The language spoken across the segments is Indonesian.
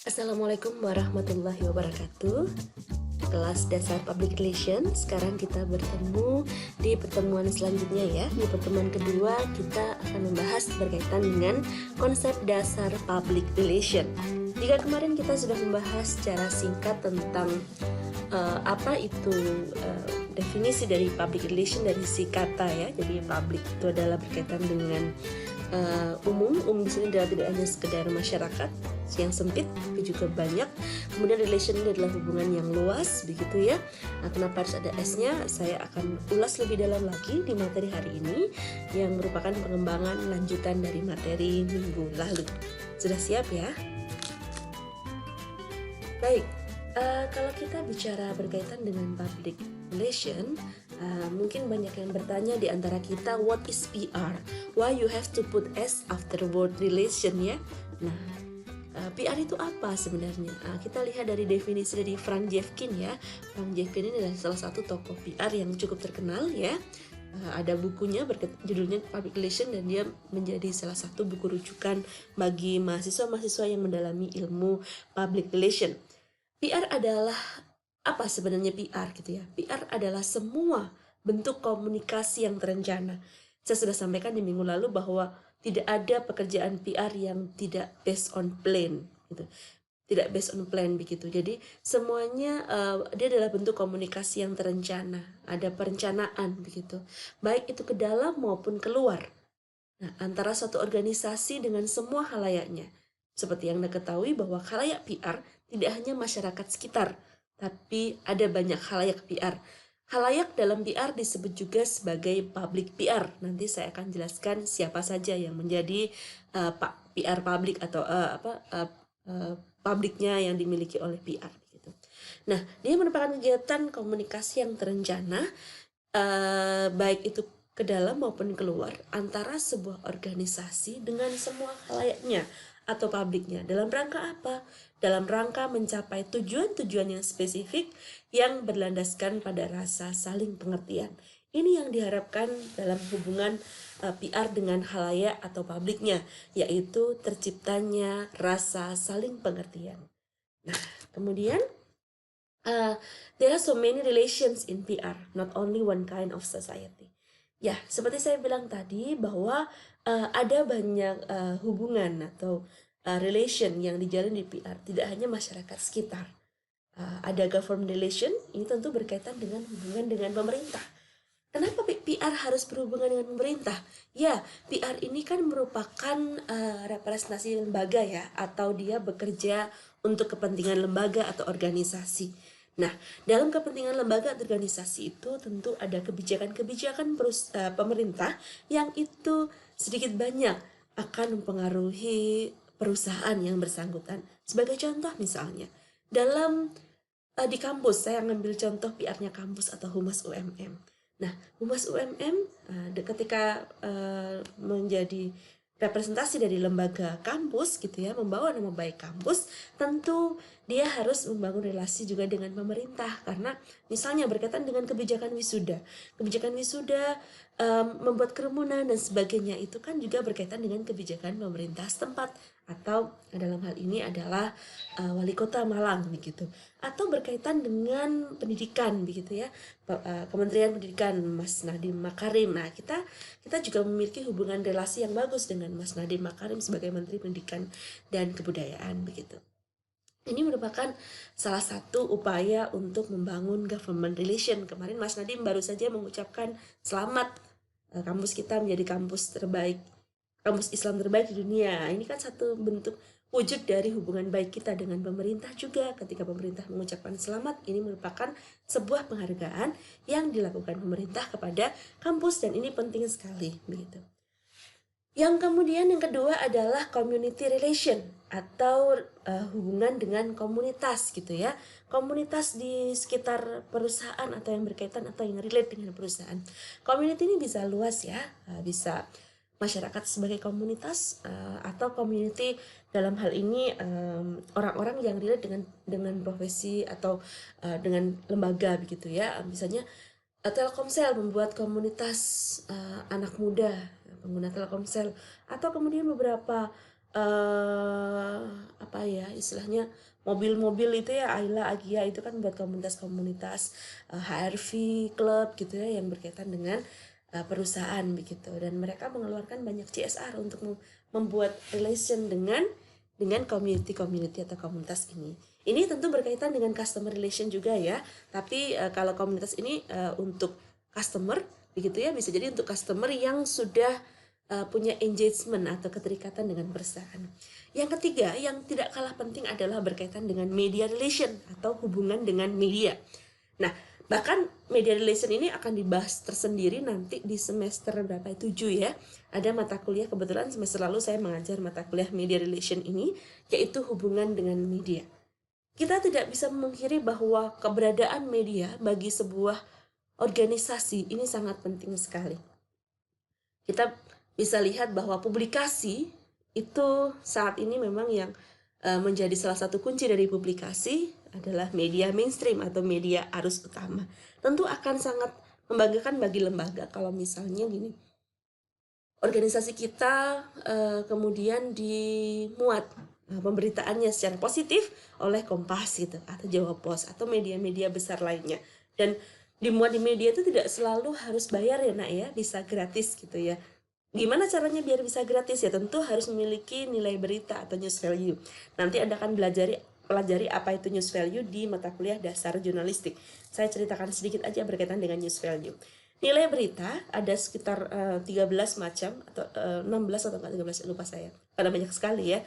Assalamualaikum warahmatullahi wabarakatuh. Kelas Dasar Public Relations. Sekarang kita bertemu di pertemuan selanjutnya ya. Di pertemuan kedua kita akan membahas berkaitan dengan konsep dasar Public Relation. Jika kemarin kita sudah membahas secara singkat tentang apa itu definisi dari public relation dari si kata ya. Jadi public itu adalah berkaitan dengan umum di sini adalah tidak hanya sekedar masyarakat yang sempit, tapi juga banyak. Kemudian relation ini adalah hubungan yang luas, begitu ya. Nah, kenapa harus ada S-nya? Saya akan ulas lebih dalam lagi di materi hari ini, yang merupakan pengembangan lanjutan dari materi minggu lalu. Sudah siap ya? Baik, kalau kita bicara berkaitan dengan public relation, mungkin banyak yang bertanya di antara kita, what is PR? Why you have to put S after word relation ya? Nah, PR itu apa sebenarnya? Kita lihat dari definisi dari Frank Jefkin ya. Frank Jefkin ini adalah salah satu tokoh PR yang cukup terkenal ya. Ada bukunya judulnya Public Relation, dan dia menjadi salah satu buku rujukan bagi mahasiswa-mahasiswa yang mendalami ilmu Public Relation. PR adalah apa sebenarnya PR gitu ya? PR adalah semua bentuk komunikasi yang terencana. Saya sudah sampaikan di minggu lalu bahwa tidak ada pekerjaan PR yang tidak based on plan gitu. Tidak based on plan begitu. Jadi semuanya dia adalah bentuk komunikasi yang terencana, ada perencanaan begitu. Baik itu ke dalam maupun keluar. Nah, antara suatu organisasi dengan semua halayaknya. Seperti yang Anda ketahui bahwa khalayak PR tidak hanya masyarakat sekitar, tapi ada banyak khalayak PR. Khalayak dalam PR disebut juga sebagai public PR. Nanti saya akan jelaskan siapa saja yang menjadi PR public atau publiknya yang dimiliki oleh PR. Gitu. Nah, dia merupakan kegiatan komunikasi yang terencana, baik itu ke dalam maupun keluar antara sebuah organisasi dengan semua khalayaknya atau publiknya. Dalam rangka apa? Dalam rangka mencapai tujuan-tujuan yang spesifik yang berlandaskan pada rasa saling pengertian. Ini yang diharapkan dalam hubungan PR dengan khalayak atau publiknya, yaitu terciptanya rasa saling pengertian. Nah, kemudian there are so many relations in PR, not only one kind of society. Ya, seperti saya bilang tadi bahwa ada banyak hubungan atau relation yang dijalin di PR, tidak hanya masyarakat sekitar. Ada government relation, ini tentu berkaitan dengan hubungan dengan pemerintah. Kenapa PR harus berhubungan dengan pemerintah? Ya, PR ini kan merupakan representasi lembaga ya, atau dia bekerja untuk kepentingan lembaga atau organisasi. Nah, dalam kepentingan lembaga atau organisasi itu tentu ada kebijakan-kebijakan pemerintah yang itu sedikit banyak akan mempengaruhi perusahaan yang bersangkutan. Sebagai contoh misalnya, dalam di kampus, saya ngambil contoh PR-nya kampus atau Humas UMM. Nah, Humas UMM ketika menjadi representasi dari lembaga kampus gitu ya, membawa nama baik kampus, tentu dia harus membangun relasi juga dengan pemerintah, karena misalnya berkaitan dengan kebijakan wisuda. Kebijakan wisuda membuat kerumunan dan sebagainya itu kan juga berkaitan dengan kebijakan pemerintah setempat, atau dalam hal ini adalah wali kota Malang begitu, atau berkaitan dengan pendidikan begitu ya, Kementerian Pendidikan Mas Nadiem Makarim. Nah, kita juga memiliki hubungan relasi yang bagus dengan Mas Nadiem Makarim sebagai Menteri Pendidikan dan Kebudayaan begitu. Ini merupakan salah satu upaya untuk membangun government relation. Kemarin Mas Nadiem baru saja mengucapkan selamat, kampus kita menjadi kampus terbaik, kampus Islam terbaik di dunia. Ini kan satu bentuk wujud dari hubungan baik kita dengan pemerintah juga. Ketika pemerintah mengucapkan selamat, ini merupakan sebuah penghargaan yang dilakukan pemerintah kepada kampus, dan ini penting sekali begitu. Yang kemudian yang kedua adalah community relation atau hubungan dengan komunitas gitu ya. Komunitas di sekitar perusahaan atau yang berkaitan atau yang relate dengan perusahaan. Community ini bisa luas ya, bisa masyarakat sebagai komunitas atau community dalam hal ini orang-orang yang relate dengan profesi atau dengan lembaga begitu ya. Misalnya Telkomsel membuat komunitas anak muda pengguna Telkomsel, atau kemudian beberapa istilahnya mobil-mobil itu ya, Ayla, Agia itu kan buat komunitas-komunitas HRV Club gitu ya, yang berkaitan dengan perusahaan begitu, dan mereka mengeluarkan banyak CSR untuk membuat relation dengan community atau komunitas ini. Ini tentu berkaitan dengan customer relation juga ya, tapi kalau komunitas ini untuk customer begitu ya, bisa jadi untuk customer yang sudah punya engagement atau keterikatan dengan perusahaan. Yang ketiga yang tidak kalah penting adalah berkaitan dengan media relation atau hubungan dengan media. Nah, bahkan media relation ini akan dibahas tersendiri nanti di semester berapa, 7 ya. Ada mata kuliah, kebetulan semester lalu saya mengajar mata kuliah media relation ini, yaitu hubungan dengan media. Kita tidak bisa memungkiri bahwa keberadaan media bagi sebuah organisasi ini sangat penting sekali. Kita bisa lihat bahwa publikasi itu saat ini memang yang menjadi salah satu kunci dari publikasi adalah media mainstream atau media arus utama. Tentu akan sangat membanggakan bagi lembaga kalau misalnya gini, organisasi kita kemudian dimuat pemberitaannya secara positif oleh Kompas gitu, atau Jawa Pos, atau media-media besar lainnya. Dan dimuat di media itu tidak selalu harus bayar ya nak ya, bisa gratis gitu ya. Gimana caranya biar bisa gratis ya? Tentu harus memiliki nilai berita atau news value. Nanti Anda akan pelajari apa itu news value di mata kuliah dasar jurnalistik. Saya ceritakan sedikit aja berkaitan dengan news value. Nilai berita ada sekitar 13 macam, atau 16 atau 13, lupa saya. Karena banyak sekali ya.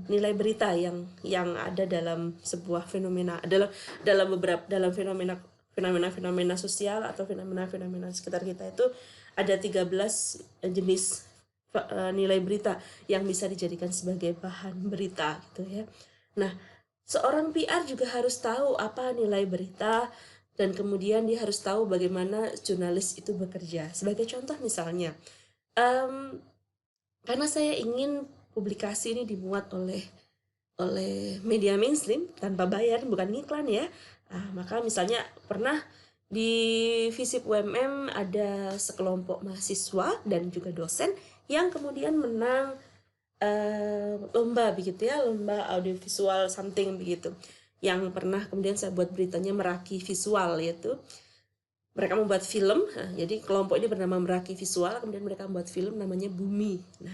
Nilai berita yang ada dalam sebuah fenomena, dalam fenomena sosial atau fenomena sekitar kita itu ada 13 jenis nilai berita yang bisa dijadikan sebagai bahan berita gitu ya. Nah, seorang PR juga harus tahu apa nilai berita, dan kemudian dia harus tahu bagaimana jurnalis itu bekerja. Sebagai contoh misalnya, karena saya ingin publikasi ini dimuat oleh media mainstream tanpa bayar, bukan iklan ya. Maka misalnya pernah di FISIP UMM ada sekelompok mahasiswa dan juga dosen yang kemudian menang lomba begitu ya, lomba audiovisual something begitu. Yang pernah kemudian saya buat beritanya Meraki Visual, yaitu mereka membuat film. Jadi kelompok ini bernama Meraki Visual, kemudian mereka membuat film namanya Bumi. Nah,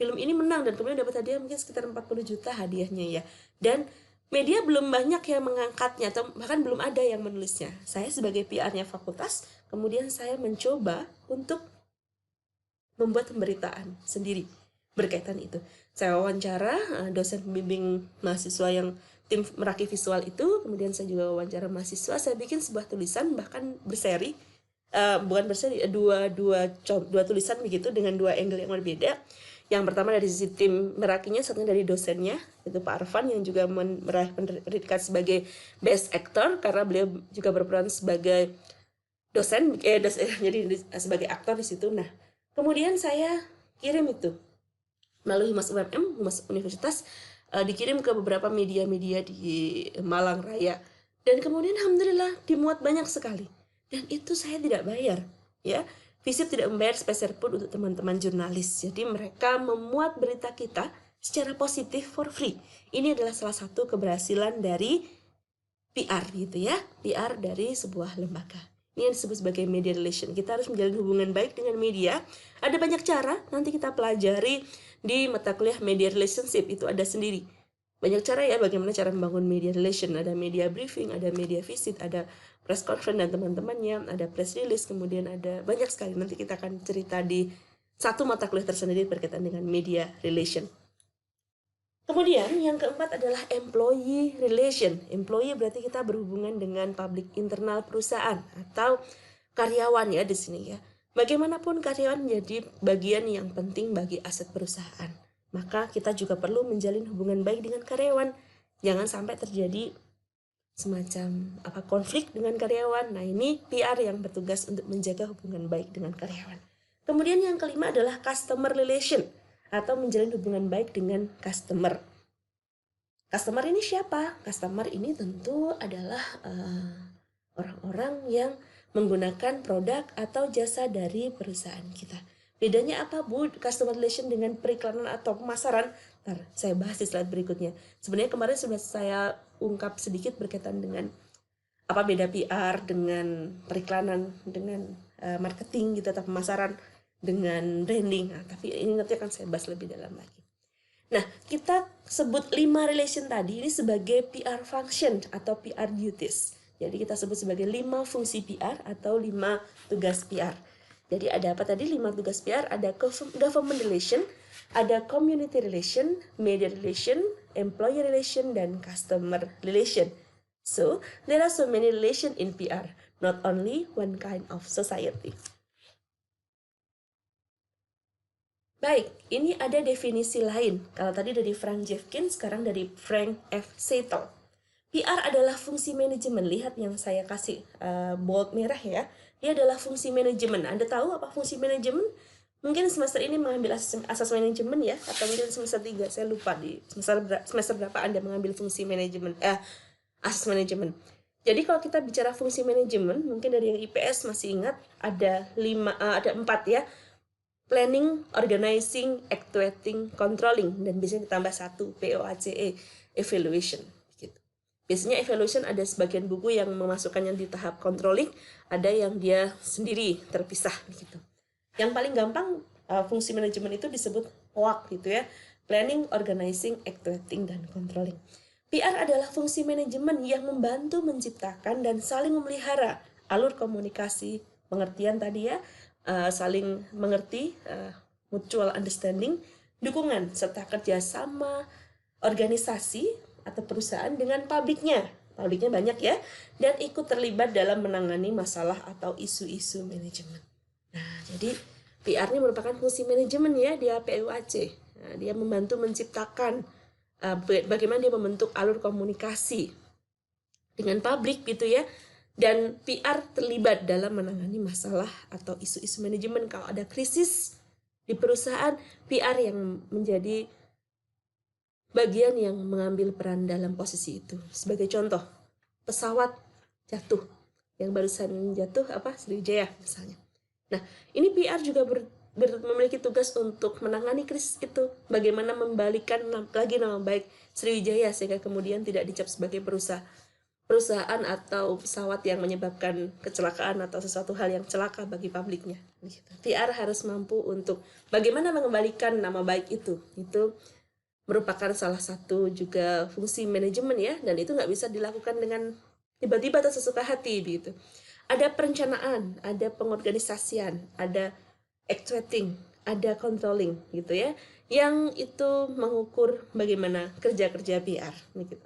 film ini menang dan kemudian dapat hadiah mungkin sekitar 40 juta hadiahnya ya. Dan media belum banyak yang mengangkatnya, atau bahkan belum ada yang menulisnya. Saya sebagai PR-nya fakultas, kemudian saya mencoba untuk membuat pemberitaan sendiri berkaitan itu. Saya wawancara dosen pembimbing mahasiswa yang tim Meraki Visual itu, kemudian saya juga wawancara mahasiswa, saya bikin sebuah tulisan bahkan berseri, bukan berseri, dua tulisan begitu dengan dua angle yang berbeda. Yang pertama dari sisi tim Merakinya, satunya dari dosennya, itu Pak Arfan yang juga meraih predikat sebagai Best Actor karena beliau juga berperan sebagai dosen, jadi sebagai aktor di situ. Nah, kemudian saya kirim itu melalui Humas UMM, Humas Universitas, dikirim ke beberapa media-media di Malang Raya, dan kemudian alhamdulillah dimuat banyak sekali, dan itu saya tidak bayar ya. FISIP tidak membayar sepeser pun untuk teman-teman jurnalis. Jadi mereka memuat berita kita secara positif for free. Ini adalah salah satu keberhasilan dari PR gitu ya, PR dari sebuah lembaga. Ini yang disebut sebagai media relation. Kita harus menjalin hubungan baik dengan media. Ada banyak cara, nanti kita pelajari di mata kuliah media relationship, itu ada sendiri. Banyak cara ya, bagaimana cara membangun media relation. Ada media briefing, ada media visit, ada press conference dan teman-temannya, ada press release, kemudian ada banyak sekali. Nanti kita akan cerita di satu mata kuliah tersendiri berkaitan dengan media relation. Kemudian yang keempat adalah employee relation. Employee berarti kita berhubungan dengan publik internal perusahaan atau karyawan ya di sini ya. Bagaimanapun karyawan menjadi bagian yang penting bagi aset perusahaan. Maka kita juga perlu menjalin hubungan baik dengan karyawan. Jangan sampai terjadi semacam konflik dengan karyawan. Nah, ini PR yang bertugas untuk menjaga hubungan baik dengan karyawan. Kemudian yang kelima adalah customer relation atau menjalin hubungan baik dengan customer. Customer ini siapa? Customer ini tentu adalah orang-orang yang menggunakan produk atau jasa dari perusahaan kita. Bedanya apa, Bu, customer relation dengan periklanan atau pemasaran? Ntar saya bahas di slide berikutnya. Sebenarnya kemarin sudah saya ungkap sedikit berkaitan dengan apa beda PR dengan periklanan, dengan marketing gitu, atau pemasaran dengan branding. Nah, tapi ini nanti akan saya bahas lebih dalam lagi. Nah, kita sebut 5 relation tadi ini sebagai PR function atau PR duties. Jadi kita sebut sebagai 5 fungsi PR atau 5 tugas PR. Jadi ada apa tadi? 5 tugas PR, ada government relation, ada community relation, media relation, employee relation, dan customer relation. So, there are so many relation in PR, not only one kind of society. Baik, ini ada definisi lain. Kalau tadi dari Frank Jeffkin, sekarang dari Frank F. Settle. PR adalah fungsi manajemen. Lihat yang saya kasih bold merah ya. Dia adalah fungsi manajemen. Anda tahu apa fungsi manajemen? Mungkin semester ini mengambil asas manajemen ya, atau mungkin semester 3. Saya lupa di semester berapa Anda mengambil fungsi manajemen, asas manajemen. Jadi kalau kita bicara fungsi manajemen, mungkin dari yang IPS masih ingat ada 4 ya. Planning, organizing, actuating, controlling, dan biasanya ditambah 1 POACE, evaluation gitu. Biasanya evaluation ada sebagian buku yang memasukkannya di tahap controlling, ada yang dia sendiri terpisah gitu. Yang paling gampang fungsi manajemen itu disebut POAC gitu ya. Planning, organizing, actuating, dan controlling. PR adalah fungsi manajemen yang membantu menciptakan dan saling memelihara alur komunikasi, pengertian tadi ya, saling mengerti, mutual understanding, dukungan, serta kerjasama organisasi atau perusahaan dengan publiknya. Publiknya banyak ya, dan ikut terlibat dalam menangani masalah atau isu-isu manajemen. Nah, jadi PR ini merupakan fungsi manajemen ya di PUAC. Nah, dia membantu menciptakan bagaimana dia membentuk alur komunikasi dengan publik gitu ya. Dan PR terlibat dalam menangani masalah atau isu-isu manajemen. Kalau ada krisis di perusahaan, PR yang menjadi bagian yang mengambil peran dalam posisi itu. Sebagai contoh, pesawat jatuh. Yang barusan jatuh Sriwijaya misalnya. Nah, ini PR juga memiliki tugas untuk menangani krisis itu. Bagaimana membalikan lagi nama baik Sriwijaya sehingga kemudian tidak dicap sebagai perusahaan atau pesawat yang menyebabkan kecelakaan atau sesuatu hal yang celaka bagi publiknya. PR harus mampu untuk bagaimana mengembalikan nama baik itu. Itu merupakan salah satu juga fungsi manajemen ya, dan itu nggak bisa dilakukan dengan tiba-tiba atau sesuka hati gitu. Ada perencanaan, ada pengorganisasian, ada actuating, ada controlling gitu ya, yang itu mengukur bagaimana kerja-kerja PR gitu.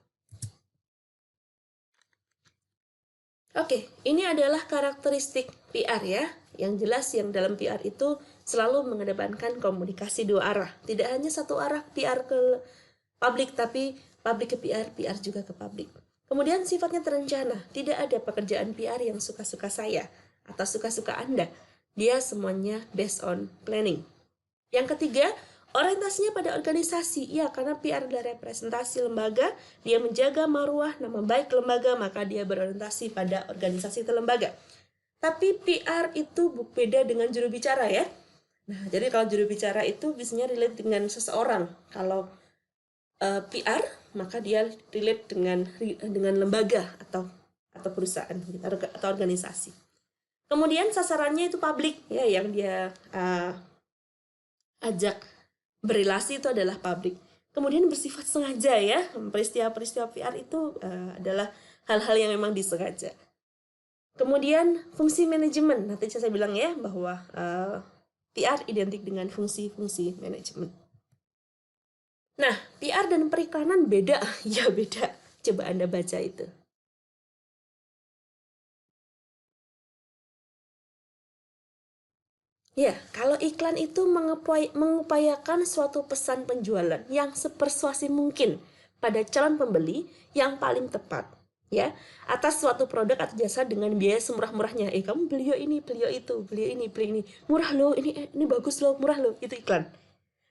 Oke, ini adalah karakteristik PR ya. Yang jelas yang dalam PR itu selalu mengedepankan komunikasi 2 arah. Tidak hanya 1 arah PR ke publik, tapi publik ke PR, PR juga ke publik. Kemudian sifatnya terencana. Tidak ada pekerjaan PR yang suka-suka saya atau suka-suka Anda. Dia semuanya based on planning. Yang ketiga, orientasinya pada organisasi. Ya, karena PR adalah representasi lembaga, dia menjaga marwah nama baik lembaga, maka dia berorientasi pada organisasi atau lembaga. Tapi PR itu beda dengan juru bicara ya. Nah, jadi kalau juru bicara itu biasanya relate dengan seseorang. Kalau PR, maka dia relate dengan lembaga atau perusahaan atau organisasi. Kemudian sasarannya itu publik ya, yang dia ajak berelasi itu adalah publik. Kemudian bersifat sengaja ya, peristiwa-peristiwa PR itu adalah hal-hal yang memang disengaja. Kemudian fungsi manajemen, nanti saya bilang ya bahwa PR identik dengan fungsi-fungsi manajemen. Nah, PR dan periklanan beda, ya beda. Coba Anda baca itu. Ya, kalau iklan itu mengupayakan suatu pesan penjualan yang sepersuasi mungkin pada calon pembeli yang paling tepat, ya, atas suatu produk atau jasa dengan biaya semurah-murahnya. Kamu beli ini, beli itu, beli ini, murah loh, ini bagus loh, murah loh, itu iklan.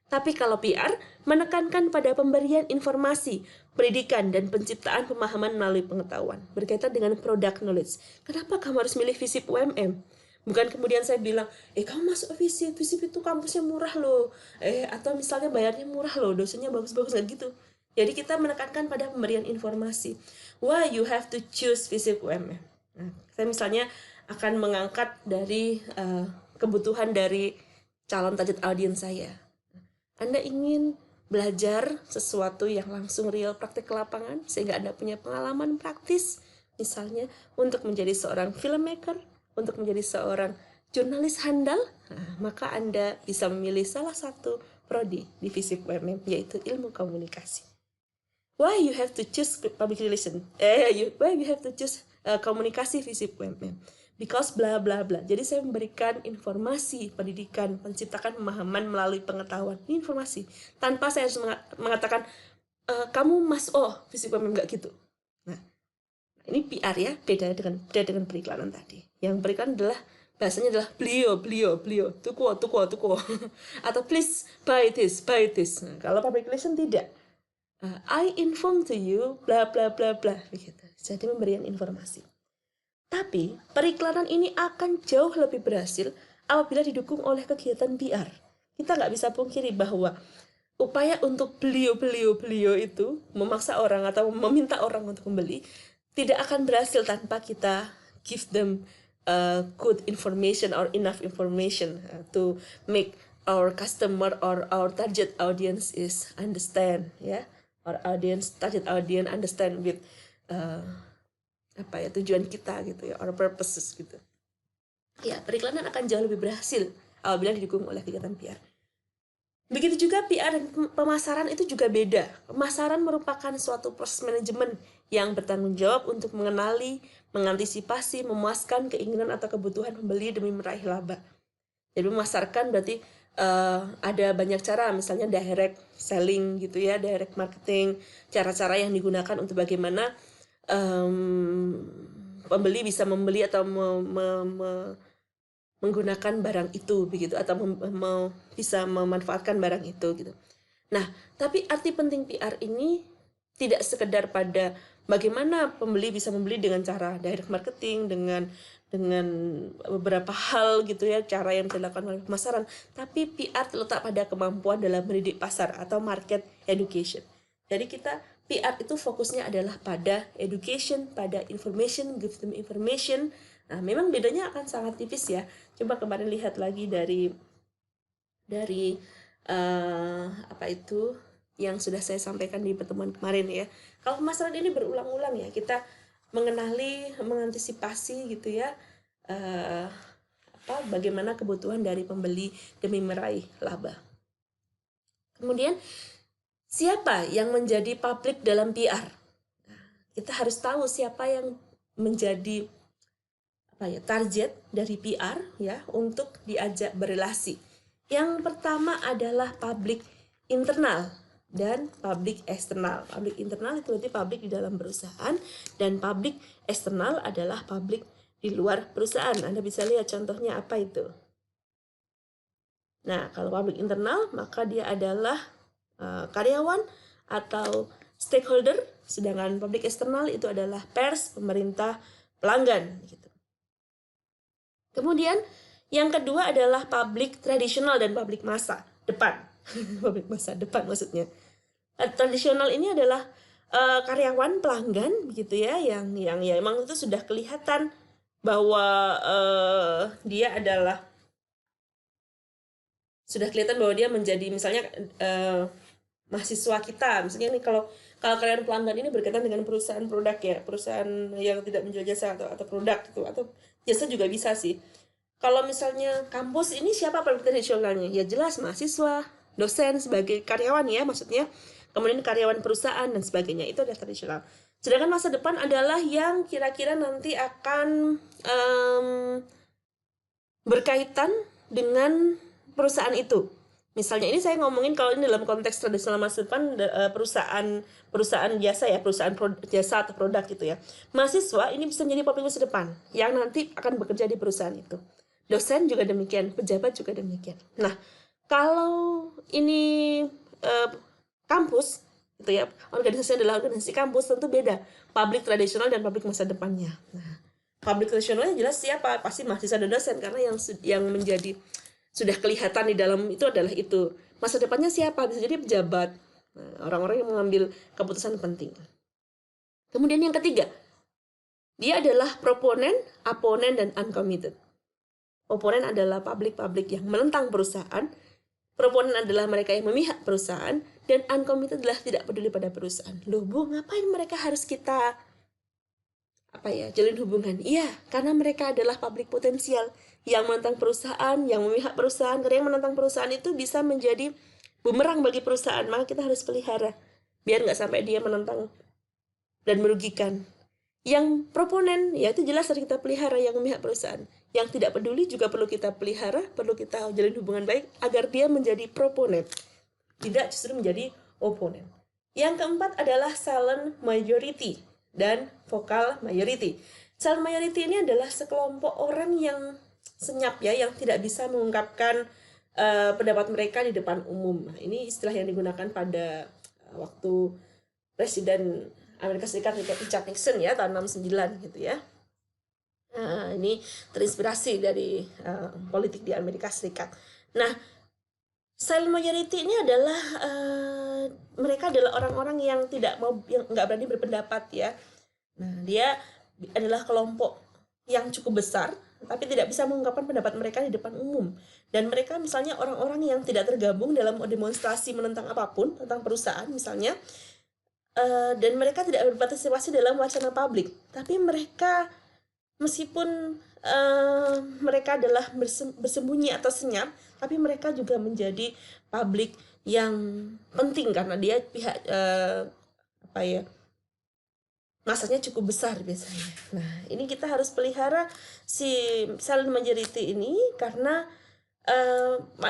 Tapi kalau PR menekankan pada pemberian informasi, pendidikan, dan penciptaan pemahaman melalui pengetahuan berkaitan dengan product knowledge. Kenapa kamu harus milih Visip UMM? Bukan kemudian saya bilang, kamu masuk FISIP, FISIP itu kampusnya murah loh, atau misalnya bayarnya murah loh, dosennya bagus-bagus, nggak gitu. Jadi kita menekankan pada pemberian informasi. Why you have to choose FISIP UMM. Nah, saya misalnya akan mengangkat dari kebutuhan dari calon target audiens saya. Anda ingin belajar sesuatu yang langsung real praktek ke lapangan, sehingga Anda punya pengalaman praktis, misalnya untuk menjadi seorang filmmaker, untuk menjadi seorang jurnalis handal, maka Anda bisa memilih salah satu prodi di FISIP UMM, yaitu ilmu komunikasi. Why you have to choose public relation? Why you have to choose komunikasi FISIP UMM? Because bla bla bla. Jadi saya memberikan informasi pendidikan, menciptakan pemahaman melalui pengetahuan. Ini informasi. Tanpa saya harus mengatakan kamu FISIP UMM, nggak gitu. Nah, ini PR ya, beda dengan periklanan tadi. Yang periklanan adalah bahasanya adalah beliau, tuku. Atau please buy this. Nah, kalau public relation tidak. I inform to you, bla bla bla bla, begitu. Jadi pemberian informasi. Tapi periklanan ini akan jauh lebih berhasil apabila didukung oleh kegiatan PR. Kita nggak bisa pungkiri bahwa upaya untuk beliau itu memaksa orang atau meminta orang untuk membeli tidak akan berhasil tanpa kita give them good information or enough information to make our customer or our target audience is understand, ya. Our target audience understand with tujuan kita gitu ya, our purposes gitu. Ya, periklanan akan jauh lebih berhasil apabila didukung oleh kegiatan PR. Begitu juga PR dan pemasaran itu juga beda. Pemasaran merupakan suatu proses manajemen yang bertanggung jawab untuk mengenali, mengantisipasi, memuaskan keinginan atau kebutuhan pembeli demi meraih laba. Jadi memasarkan berarti ada banyak cara, misalnya direct selling gitu ya, direct marketing, cara-cara yang digunakan untuk bagaimana pembeli bisa membeli atau menggunakan barang itu begitu, atau bisa memanfaatkan barang itu gitu. Nah, tapi arti penting PR ini tidak sekedar pada bagaimana pembeli bisa membeli dengan cara direct marketing, dengan beberapa hal gitu ya, cara yang dilakukan oleh pemasaran, tapi PR terletak pada kemampuan dalam mendidik pasar atau market education. Jadi PR itu fokusnya adalah pada education, pada information, give them information. Nah, memang bedanya akan sangat tipis ya. Coba kemarin lihat lagi dari yang sudah saya sampaikan di pertemuan kemarin ya. Kalau pemasaran ini berulang-ulang ya, kita mengenali, mengantisipasi gitu ya, bagaimana kebutuhan dari pembeli demi meraih laba. Kemudian siapa yang menjadi publik dalam PR? Nah, kita harus tahu siapa yang menjadi target dari PR ya untuk diajak berelasi. Yang pertama adalah publik internal dan publik eksternal. Publik internal itu berarti publik di dalam perusahaan, dan publik eksternal adalah publik di luar perusahaan. Anda bisa lihat contohnya apa itu. Nah, kalau publik internal maka dia adalah karyawan atau stakeholder, sedangkan publik eksternal itu adalah pers, pemerintah, pelanggan gitu. Kemudian yang kedua adalah publik tradisional dan publik massa depan. Publik massa depan maksudnya. Tradisional ini adalah karyawan, pelanggan begitu ya, yang ya emang itu sudah kelihatan bahwa dia menjadi misalnya mahasiswa kita, misalnya nih, kalau karyawan pelanggan ini berkaitan dengan perusahaan produk ya, perusahaan yang tidak menjual jasa atau produk gitu, atau jasa juga bisa sih. Kalau misalnya kampus ini siapa publik tradisionalnya? Ya jelas mahasiswa, dosen sebagai karyawan ya maksudnya, kemudian karyawan perusahaan dan sebagainya, itu adalah tradisional. Sedangkan masa depan adalah yang kira-kira nanti akan berkaitan dengan perusahaan itu. Misalnya ini saya ngomongin kalau ini dalam konteks tradisional masa depan, perusahaan jasa ya, perusahaan jasa atau produk gitu ya. Mahasiswa ini bisa menjadi publik masa depan yang nanti akan bekerja di perusahaan itu. Dosen juga demikian, pejabat juga demikian. Nah, kalau ini kampus gitu ya, organisasi adalah organisasi kampus, tentu beda publik tradisional dan publik masa depannya. Nah, Public relationnya jelas siapa, pasti mahasiswa dan dosen, karena yang menjadi sudah kelihatan di dalam itu adalah itu. Masa depannya siapa? Bisa jadi pejabat, orang-orang yang mengambil keputusan penting. Kemudian yang ketiga, dia adalah proponen, oponen, dan uncommitted. Oponen adalah publik yang menentang perusahaan, proponen adalah mereka yang memihak perusahaan, dan uncommitted adalah tidak peduli pada perusahaan. Loh Bu, ngapain mereka harus kita jalin hubungan? Iya, karena mereka adalah publik potensial yang menentang perusahaan, yang memihak perusahaan. Karena yang menentang perusahaan itu bisa menjadi bumerang bagi perusahaan, maka kita harus pelihara biar nggak sampai dia menentang dan merugikan. Yang proponen, ya itu jelas harus kita pelihara, yang memihak perusahaan. Yang tidak peduli juga perlu kita pelihara, perlu kita jalin hubungan baik agar dia menjadi proponen, tidak justru menjadi oponen. Yang keempat adalah silent majority dan vocal majority. Silent majority ini adalah sekelompok orang yang senyap ya, yang tidak bisa mengungkapkan pendapat mereka di depan umum. Nah, ini istilah yang digunakan pada waktu Presiden Amerika Serikat Richard Nixon ya tahun 69 gitu ya. Ini terinspirasi dari politik di Amerika Serikat. Nah, silent majority ini adalah mereka adalah orang-orang yang nggak berani berpendapat ya. Nah, dia adalah kelompok yang cukup besar tapi tidak bisa mengungkapkan pendapat mereka di depan umum. Dan mereka misalnya orang-orang yang tidak tergabung dalam demonstrasi menentang apapun, tentang perusahaan misalnya, dan mereka tidak berpartisipasi dalam wacana publik. Tapi mereka meskipun mereka adalah bersembunyi atau senyap, tapi mereka juga menjadi publik yang penting karena dia pihak masanya cukup besar biasanya. Nah, ini kita harus pelihara si silent majority ini karena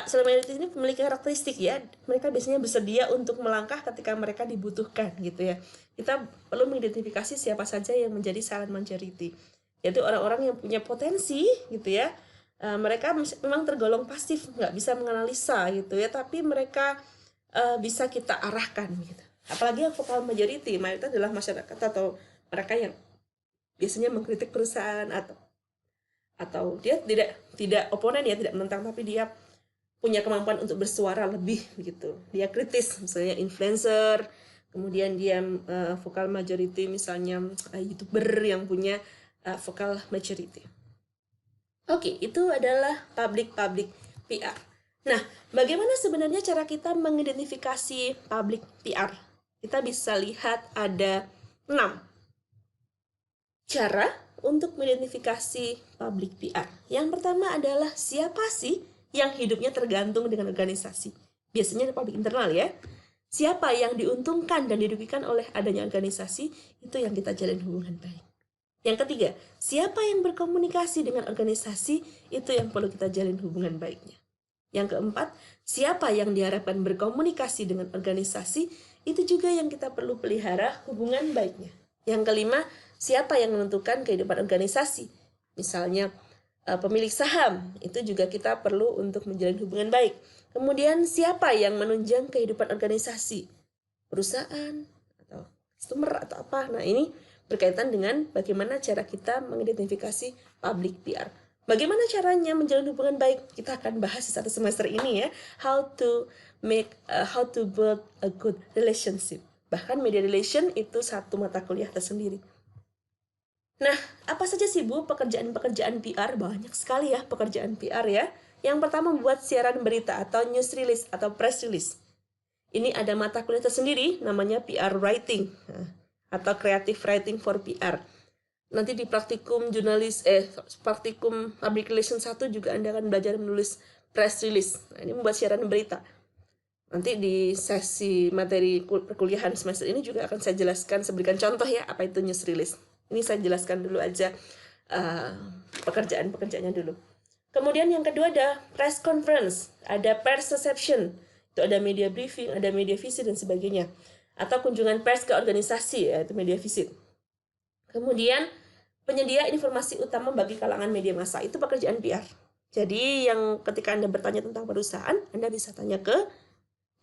silent majority ini memiliki karakteristik ya. Mereka biasanya bersedia untuk melangkah ketika mereka dibutuhkan gitu ya. Kita perlu mengidentifikasi siapa saja yang menjadi silent majority, yaitu orang-orang yang punya potensi gitu ya. Mereka memang tergolong pasif, nggak bisa menganalisa gitu ya, tapi mereka bisa kita arahkan gitu. Apalagi yang vocal majority, mayoritas adalah masyarakat atau mereka yang biasanya mengkritik perusahaan atau dia tidak oponen ya, tidak menentang, tapi dia punya kemampuan untuk bersuara lebih gitu. Dia kritis, misalnya influencer, kemudian dia vocal majority misalnya YouTuber yang punya vocal majority. Oke, itu adalah public PR. Nah, bagaimana sebenarnya cara kita mengidentifikasi public PR? Kita bisa lihat ada 6 cara untuk mengidentifikasi public PR. Yang pertama adalah siapa sih yang hidupnya tergantung dengan organisasi? Biasanya public internal ya. Siapa yang diuntungkan dan dirugikan oleh adanya organisasi, itu yang kita jalin hubungan baik. Yang ketiga, siapa yang berkomunikasi dengan organisasi, itu yang perlu kita jalin hubungan baiknya. Yang keempat, siapa yang diharapkan berkomunikasi dengan organisasi, itu juga yang kita perlu pelihara hubungan baiknya. Yang kelima, siapa yang menentukan kehidupan organisasi. Misalnya pemilik saham, itu juga kita perlu untuk menjalin hubungan baik. Kemudian siapa yang menunjang kehidupan organisasi, perusahaan atau customer atau apa. Nah, ini berkaitan dengan bagaimana cara kita mengidentifikasi public PR. Bagaimana caranya menjalin hubungan baik? Kita akan bahas di satu semester ini ya, how to build a good relationship. Bahkan media relation itu satu mata kuliah tersendiri. Nah, apa saja sih Bu pekerjaan-pekerjaan PR? Banyak sekali ya pekerjaan PR ya. Yang pertama, membuat siaran berita atau news release atau press release. Ini ada mata kuliah tersendiri namanya PR writing atau creative writing for PR. Nanti di praktikum praktikum public relation 1 juga Anda akan belajar menulis press release. Nah, ini membuat siaran berita. Nanti di sesi materi perkuliahan semester ini juga akan saya jelaskan, berikan contoh ya apa itu news release. Ini saya jelaskan dulu aja pekerjaannya dulu. Kemudian yang kedua ada press conference, ada press reception, itu ada media briefing, ada media visit dan sebagainya. Atau kunjungan pers ke organisasi, yaitu media visit. Kemudian penyedia informasi utama bagi kalangan media massa, itu pekerjaan PR. Jadi yang ketika Anda bertanya tentang perusahaan, Anda bisa tanya ke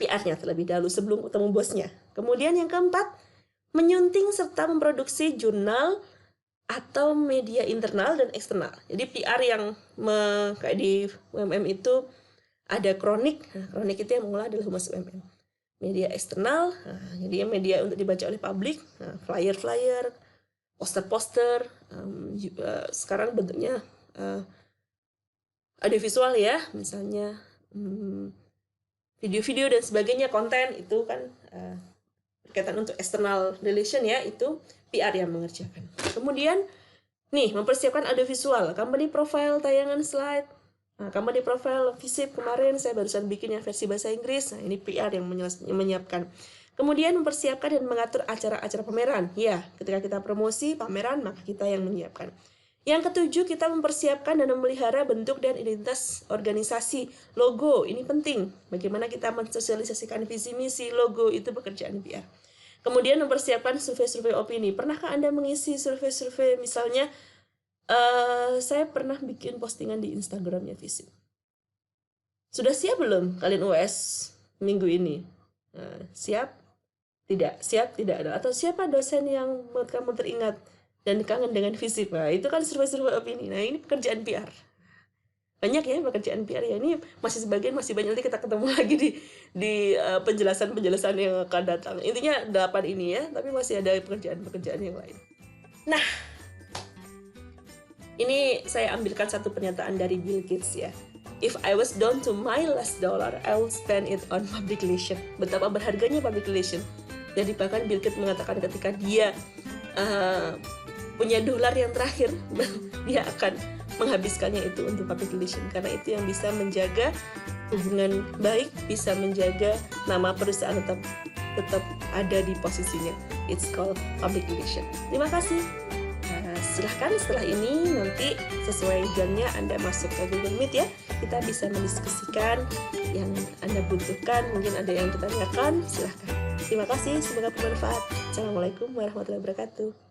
PR-nya terlebih dahulu sebelum ketemu bosnya. Kemudian yang keempat, menyunting serta memproduksi jurnal atau media internal dan eksternal. Jadi PR yang kayak di UMM itu ada kronik. Nah, kronik itu yang mengolah adalah humas UMM. Media eksternal, jadi media untuk dibaca oleh publik, flyer-flyer, poster-poster, sekarang bentuknya ada visual ya, misalnya video-video dan sebagainya, konten itu kan berkaitan untuk external relation ya, itu PR yang mengerjakan. Kemudian nih, mempersiapkan audiovisual, company profile, tayangan slide. Nah, company profile visip kemarin saya barusan bikin yang versi bahasa Inggris. Nah, ini PR yang menyiapkan. Kemudian mempersiapkan dan mengatur acara-acara pameran. Ya, ketika kita promosi pameran, maka kita yang menyiapkan. Yang ketujuh, kita mempersiapkan dan memelihara bentuk dan identitas organisasi. Logo, ini penting. Bagaimana kita mensosialisasikan visi misi, logo, itu pekerjaan PR. Kemudian mempersiapkan survei-survei opini. Pernahkah Anda mengisi survei-survei, misalnya saya pernah bikin postingan di Instagramnya Visip. Sudah siap belum kalian US minggu ini? Siap? Tidak? Siap? Tidak? Atau siapa dosen yang buat kamu teringat dan kangen dengan Visip? Nah, itu kan survei-survei opini. Nah, ini pekerjaan PR. Banyak ya pekerjaan PR ya. Ini masih sebagian, masih banyak. Nanti kita ketemu lagi di penjelasan-penjelasan yang akan datang. Intinya 8 ini ya, tapi masih ada pekerjaan-pekerjaan yang lain. Nah, ini saya ambilkan satu pernyataan dari Bill Gates ya. If I was down to my last dollar, I will spend it on public relation. Betapa berharganya public relation. Jadi bahkan Bill Gates mengatakan ketika dia punya dolar yang terakhir, dia akan menghabiskannya itu untuk public relation. Karena itu yang bisa menjaga hubungan baik, bisa menjaga nama perusahaan tetap ada di posisinya. It's called public relation. Terima kasih. Silahkan setelah ini nanti sesuai jamnya Anda masuk ke Google Meet ya. Kita bisa mendiskusikan yang Anda butuhkan. Mungkin ada yang ditanyakan, silahkan. Terima kasih, semoga bermanfaat. Assalamualaikum warahmatullahi wabarakatuh.